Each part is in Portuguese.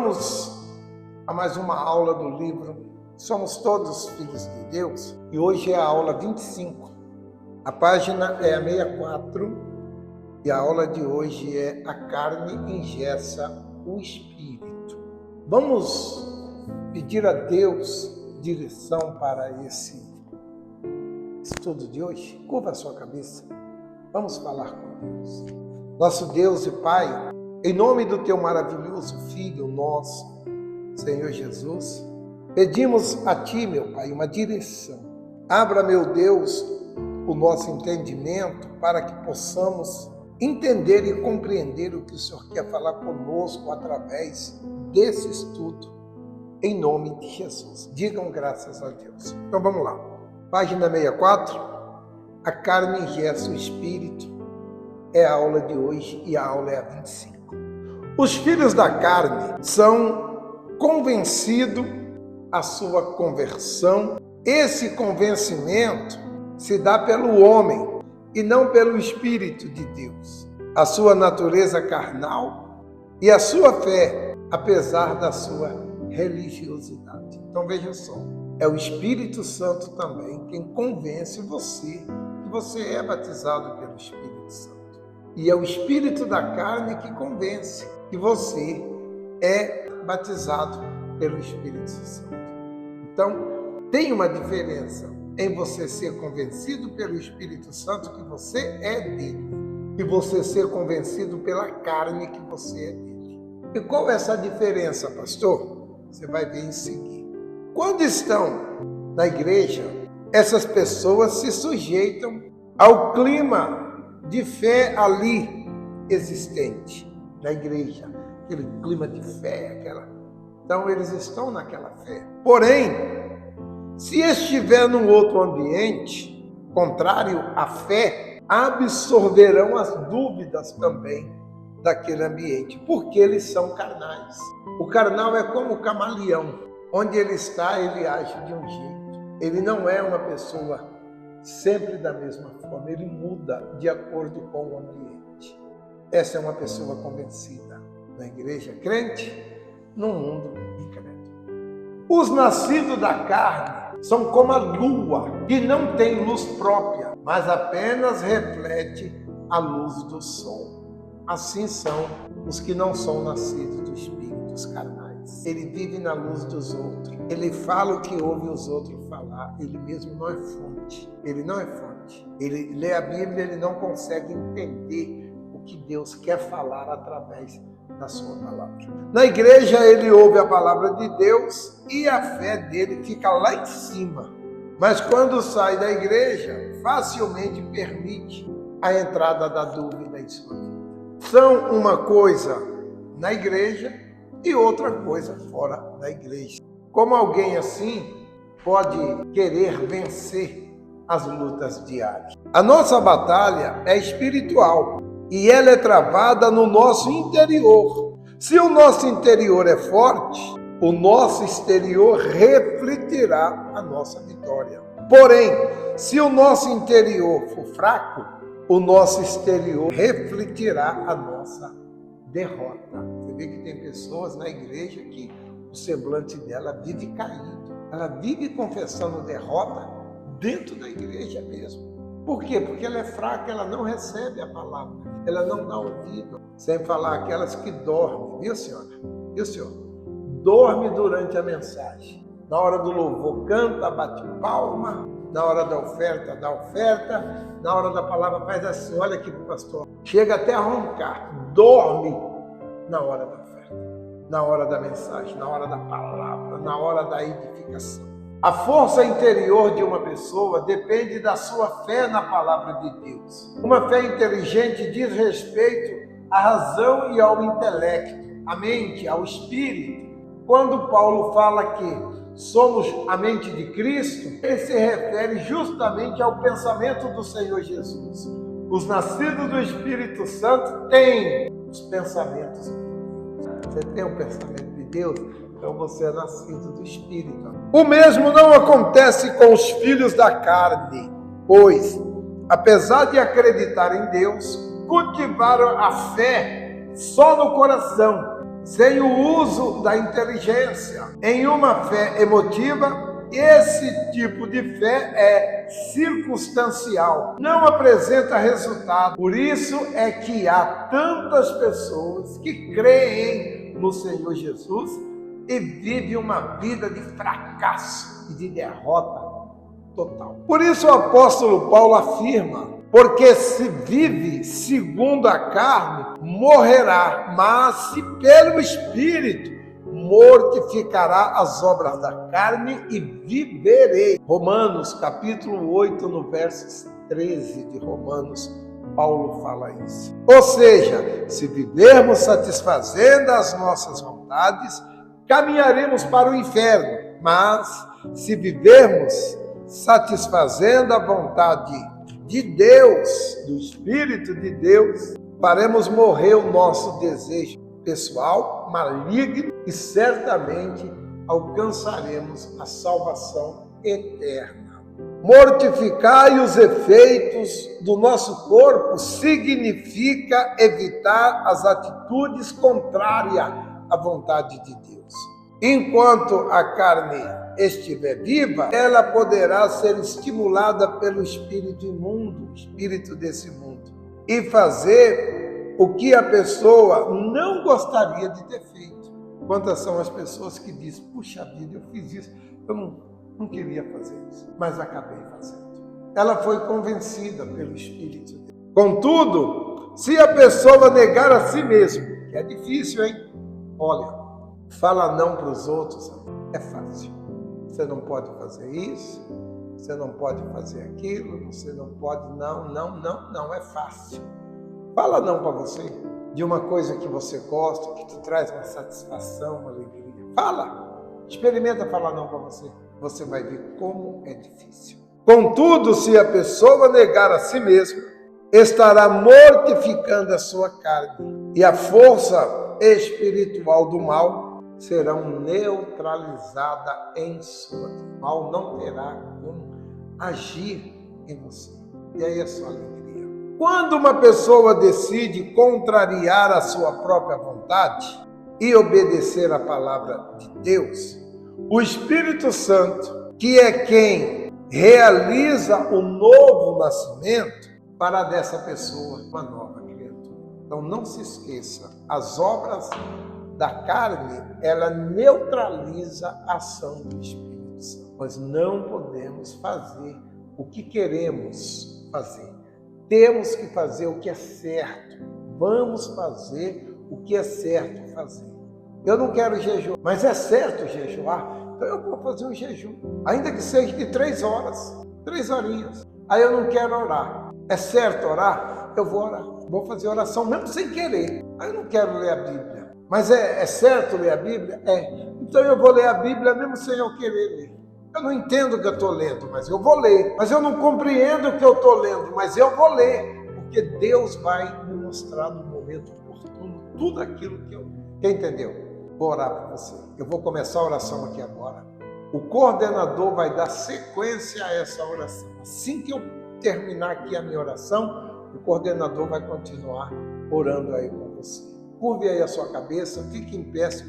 Vamos a mais uma aula do livro Somos Todos Filhos de Deus, e hoje é a aula 25. A página é a 64 e a aula de hoje é A Carne Engessa o Espírito. Vamos pedir a Deus direção para esse estudo de hoje? Curva a sua cabeça. Vamos falar com Deus. Nosso Deus e Pai, em nome do Teu maravilhoso Filho, nosso Senhor Jesus, pedimos a Ti, meu Pai, uma direção. Abra, meu Deus, o nosso entendimento para que possamos entender e compreender o que o Senhor quer falar conosco através desse estudo, em nome de Jesus. Digam graças a Deus. Então vamos lá. Página 64, A Carne Engessa o Espírito, é a aula de hoje e a aula é a 25. Os filhos da carne são convencidos a sua conversão. Esse convencimento se dá pelo homem e não pelo Espírito de Deus. A sua natureza carnal e a sua fé, apesar da sua religiosidade. Então veja só, é o Espírito Santo também quem convence você que você é batizado pelo Espírito Santo. E é o espírito da carne que convence que você é batizado pelo Espírito Santo. Então, tem uma diferença em você ser convencido pelo Espírito Santo que você é dele e você ser convencido pela carne que você é dele. E qual é essa diferença, pastor? Você vai ver em seguida. Quando estão na igreja, essas pessoas se sujeitam ao clima de fé ali existente na igreja, aquele clima de fé, Então eles estão naquela fé. Porém, se estiver num outro ambiente contrário à fé, absorverão as dúvidas também daquele ambiente, porque eles são carnais. O carnal é como o camaleão, onde ele está, ele age de um jeito. Ele não é uma pessoa sempre da mesma forma, ele muda de acordo com o ambiente. Essa é uma pessoa convencida na igreja crente, no mundo incrédulo. Os nascidos da carne são como a lua, que não tem luz própria, mas apenas reflete a luz do sol. Assim são os que não são nascidos do Espírito, os carnais. Ele vive na luz dos outros. Ele fala o que ouve os outros falar. Ele mesmo não é fonte. Ele não é fonte. Ele lê a Bíblia, ele não consegue entender o que Deus quer falar através da sua palavra. Na igreja ele ouve a palavra de Deus e a fé dele fica lá em cima. Mas quando sai da igreja, facilmente permite a entrada da dúvida em sua vida. São uma coisa na igreja e outra coisa fora da igreja. Como alguém assim pode querer vencer as lutas diárias? A nossa batalha é espiritual e ela é travada no nosso interior. Se o nosso interior é forte, o nosso exterior refletirá a nossa vitória. Porém, se o nosso interior for fraco, o nosso exterior refletirá a nossa derrota. Você vê que tem pessoas na igreja que o semblante dela vive caído. Ela vive confessando derrota dentro da igreja mesmo. Por quê? Porque ela é fraca, ela não recebe a palavra, ela não dá ouvido. Sem falar aquelas que dormem, viu, senhora? Viu, senhor? Dorme durante a mensagem. Na hora do louvor, canta, bate palma. Na hora da oferta, dá oferta. Na hora da palavra, faz assim, olha aqui para o pastor. Chega até a roncar. Dorme na hora da oferta, na hora da mensagem, na hora da palavra, na hora da edificação. A força interior de uma pessoa depende da sua fé na palavra de Deus. Uma fé inteligente diz respeito à razão e ao intelecto, à mente, ao espírito. Quando Paulo fala que somos a mente de Cristo, ele se refere justamente ao pensamento do Senhor Jesus. Os nascidos do Espírito Santo têm os pensamentos de Deus. Você tem o pensamento de Deus? Então você é nascido do Espírito. O mesmo não acontece com os filhos da carne, pois, apesar de acreditar em Deus, cultivaram a fé só no coração, sem o uso da inteligência. Em uma fé emotiva, esse tipo de fé é circunstancial, não apresenta resultado. Por isso é que há tantas pessoas que creem no Senhor Jesus e vivem uma vida de fracasso e de derrota total. Por isso o apóstolo Paulo afirma: porque se vive segundo a carne, morrerá, mas se pelo Espírito mortificará as obras da carne e viverei. Romanos capítulo 8, no verso 13 de Romanos, Paulo fala isso. Ou seja, se vivermos satisfazendo as nossas vontades, caminharemos para o inferno, mas se vivermos satisfazendo a vontade de Deus, do Espírito de Deus, faremos morrer o nosso desejo pessoal, maligno, e certamente alcançaremos a salvação eterna. Mortificar os efeitos do nosso corpo significa evitar as atitudes contrárias à vontade de Deus. Enquanto a carne estiver viva, ela poderá ser estimulada pelo espírito imundo, espírito desse mundo, e fazer o que a pessoa não gostaria de ter feito. Quantas são as pessoas que dizem: puxa vida, eu fiz isso, eu não queria fazer isso, mas acabei fazendo. Ela foi convencida pelo Espírito de Deus. Contudo, se a pessoa negar a si mesma, que é difícil, hein? Olha, fala não para os outros, é fácil. Você não pode fazer isso, você não pode fazer aquilo, você não pode, não, é fácil. Fala não para você, de uma coisa que você gosta, que te traz uma satisfação, uma alegria. Fala, experimenta falar não para você, você vai ver como é difícil. Contudo, se a pessoa negar a si mesma, estará mortificando a sua carne, e a força espiritual do mal serão neutralizadas em sua vida. O mal não terá como agir em você. E aí é só alegria. Quando uma pessoa decide contrariar a sua própria vontade e obedecer a palavra de Deus, o Espírito Santo, que é quem realiza o novo nascimento, fará dessa pessoa uma nova criatura. Então não se esqueça, as obras da carne, ela neutraliza a ação do Espírito Santo. Nós não podemos fazer o que queremos fazer. Temos que fazer o que é certo. Vamos fazer o que é certo fazer. Eu não quero jejuar, mas é certo jejuar, então eu vou fazer um jejum. Ainda que seja de 3 horas, 3 horinhas. Aí eu não quero orar. É certo orar? Eu vou orar. Vou fazer oração mesmo sem querer. Aí eu não quero ler a Bíblia. Mas é certo ler a Bíblia? É. Então eu vou ler a Bíblia mesmo sem eu querer ler. Eu não entendo o que eu estou lendo, mas eu vou ler. Mas eu não compreendo o que eu estou lendo, mas eu vou ler. Porque Deus vai me mostrar no momento oportuno tudo aquilo que eu... Quem entendeu? Vou orar para você. Eu vou começar a oração aqui agora. O coordenador vai dar sequência a essa oração. Assim que eu terminar aqui a minha oração, o coordenador vai continuar orando aí com você. Curve aí a sua cabeça, fique em pé se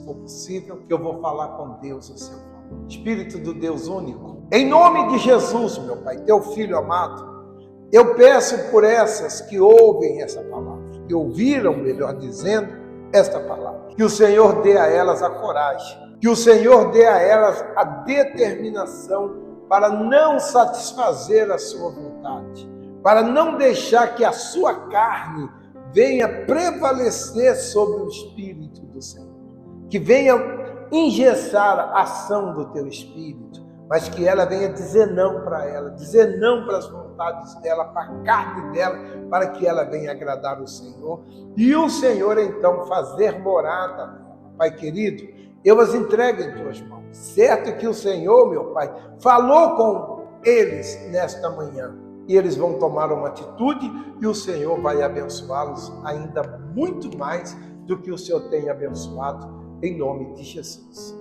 for possível, que eu vou falar com Deus ao seu favor. Espírito do Deus único, em nome de Jesus, meu Pai, teu Filho amado, eu peço por essas que ouvem essa palavra, que ouviram, melhor dizendo, esta palavra, que o Senhor dê a elas a coragem, que o Senhor dê a elas a determinação para não satisfazer a sua vontade, para não deixar que a sua carne venha prevalecer sobre o Espírito do Senhor, que venha engessar a ação do teu Espírito, mas que ela venha dizer não para ela, dizer não para as vontades dela, para a carne dela, para que ela venha agradar o Senhor, e o Senhor então fazer morada. Pai querido, eu as entrego em tuas mãos, certo que o Senhor, meu Pai, falou com eles nesta manhã, e eles vão tomar uma atitude e o Senhor vai abençoá-los ainda muito mais do que o Senhor tem abençoado, em nome de Jesus.